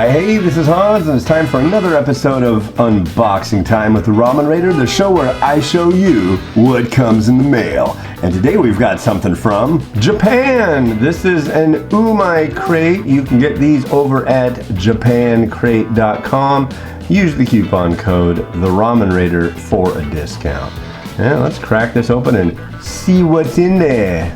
Hey, this is Hans, and it's time for another episode of Unboxing Time with the Ramen Raider, the show where I show you what comes in the mail. And today we've got something from Japan. This is an Umai crate. You can get these over at japancrate.com. Use the coupon code The Ramen Raider for a discount. Yeah, let's crack this open and see what's in there.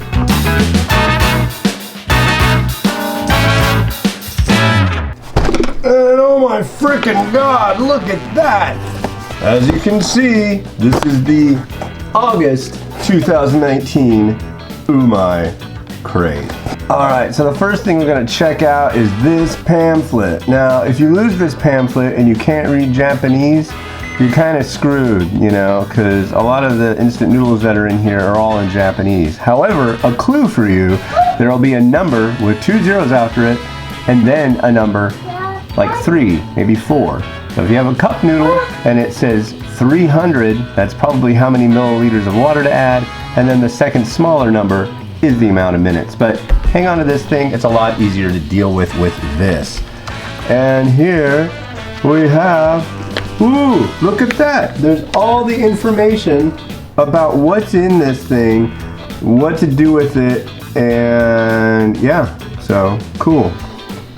And oh my freaking God, look at that! As you can see, this is the August 2019 Umai crate. Alright, so the first thing we're going to check out is this pamphlet. Now, if you lose this pamphlet and you can't read Japanese, you're kind of screwed, you know, because a lot of the instant noodles that are in here are all in Japanese. However, a clue for you, there will be a number with 2 zeros after it, and then a number like 3, maybe 4. So if you have a cup noodle and it says 300, that's probably how many milliliters of water to add, and then the second smaller number is the amount of minutes. But hang on to this thing, it's a lot easier to deal with this. And here we have, ooh, look at that. There's all the information about what's in this thing, what to do with it, and yeah, so cool.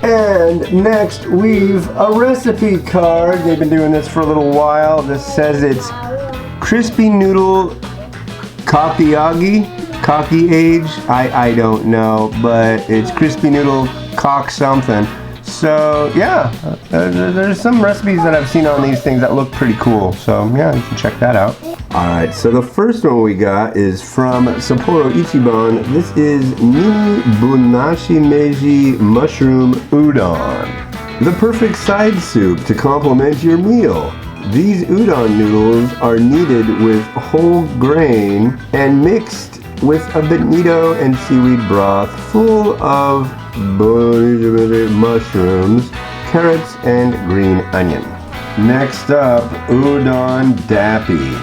And next we've a recipe card. They've been doing this for a little while. This says it's crispy noodle kakiage. I don't know, but it's crispy noodle cock something. So yeah, there's some recipes that I've seen on these things that look pretty cool. So yeah, you can check that out. Alright, so the first one we got is from Sapporo Ichiban. This is Mini Bunashi Meiji Mushroom Udon. The perfect side soup to complement your meal. These udon noodles are kneaded with whole grain and mixed with a bonito and seaweed broth full of mushrooms, carrots, and green onion. Next up, udon dappy.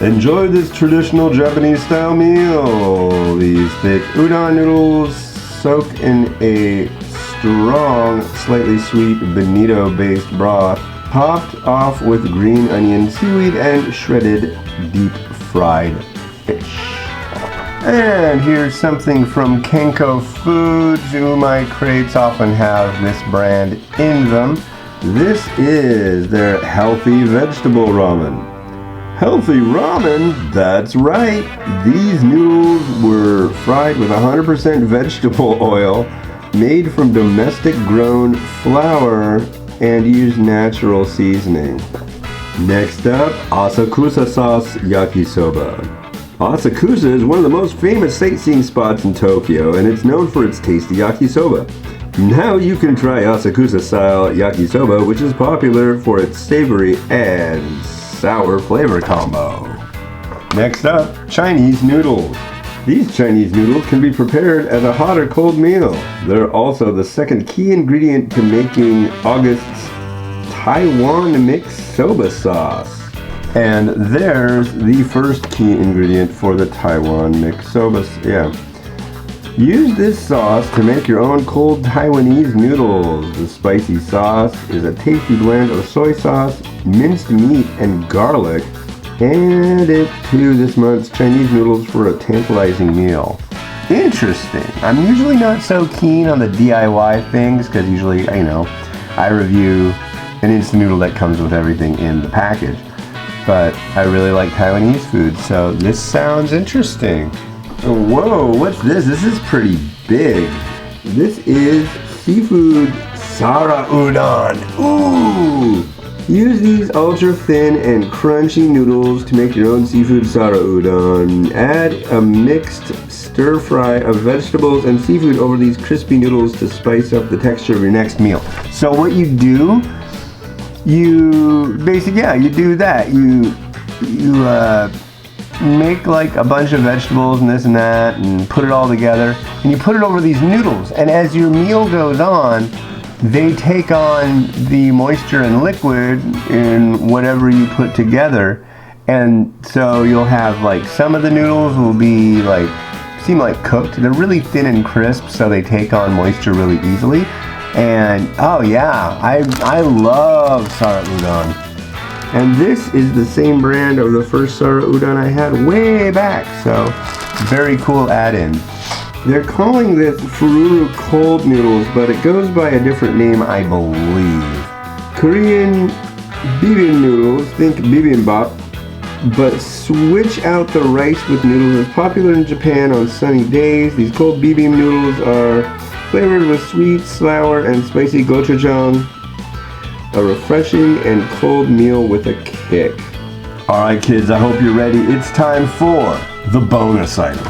Enjoy this traditional Japanese style meal. These thick udon noodles soak in a strong, slightly sweet bonito based broth, topped off with green onion, seaweed, and shredded deep fried fish. And here's something from Kenko Foods. Umai crates often have this brand in them. This is their healthy vegetable ramen. Healthy ramen? That's right. These noodles were fried with 100% vegetable oil, made from domestic grown flour, and use natural seasoning. Next up, Asakusa sauce yakisoba. Asakusa is one of the most famous sightseeing spots in Tokyo, and it's known for its tasty yakisoba. Now you can try Asakusa style yakisoba, which is popular for its savory and sour flavor combo. Next up, Chinese noodles. These Chinese noodles can be prepared as a hot or cold meal. They're also the second key ingredient to making August's Taiwan mixed soba sauce. And there's the first key ingredient for the Taiwan mixed soba. Yeah. Use this sauce to make your own cold Taiwanese noodles. The spicy sauce is a tasty blend of soy sauce, minced meat, and garlic. Add it to this month's Chinese noodles for a tantalizing meal. Interesting. I'm usually not so keen on the DIY things because usually, you know, I review an instant noodle that comes with everything in the package. But I really like Taiwanese food, so this sounds interesting. Whoa, what's this? This is pretty big. This is seafood sara udon. Ooh! Use these ultra thin and crunchy noodles to make your own seafood sara udon. Add a mixed stir fry of vegetables and seafood over these crispy noodles to spice up the texture of your next meal. So what you do, you basically, yeah, you do that. You make like a bunch of vegetables and this and that and put it all together and you put it over these noodles, and as your meal goes on they take on the moisture and liquid in whatever you put together, and so you'll have like some of the noodles will be like seem like cooked. They're really thin and crisp, so they take on moisture really easily. And oh yeah, I love Sara Udon. And this is the same brand of the first Sara Udon I had way back. So very cool add-in. They're calling this Fururu cold noodles, but it goes by a different name, I believe. Korean bibimbap noodles, think bibimbap, but switch out the rice with noodles. Is popular in Japan on sunny days. These cold bibimbap noodles are flavored with sweet, sour, and spicy gochujang. A refreshing and cold meal with a kick. Alright kids, I hope you're ready. It's time for the bonus item.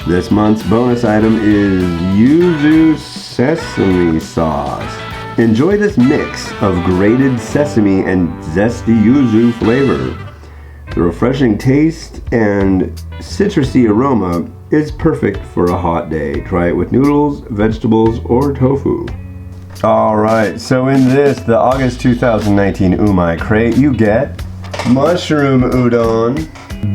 This month's bonus item is Yuzu Sesame Sauce. Enjoy this mix of grated sesame and zesty yuzu flavor. The refreshing taste and citrusy aroma is perfect for a hot day. Try it with noodles, vegetables, or tofu. Alright, so in this, the August 2019 Umai crate, you get mushroom udon,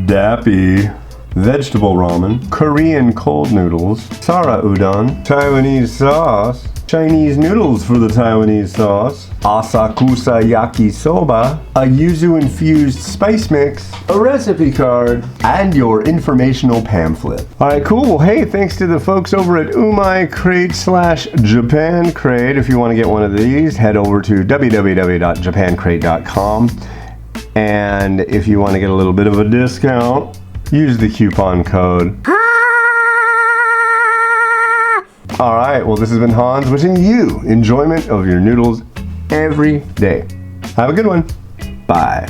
dappy, vegetable ramen, Korean cold noodles, Sara udon, Taiwanese sauce, Chinese noodles for the Taiwanese sauce, Asakusa Yakisoba, a yuzu-infused spice mix, a recipe card, and your informational pamphlet. Alright, cool. Well, hey, thanks to the folks over at Umai Crate/Japan Crate. If you want to get one of these, head over to www.japancrate.com. And if you want to get a little bit of a discount, use the coupon code. Alright, well this has been Hans wishing you enjoyment of your noodles every day. Have a good one. Bye.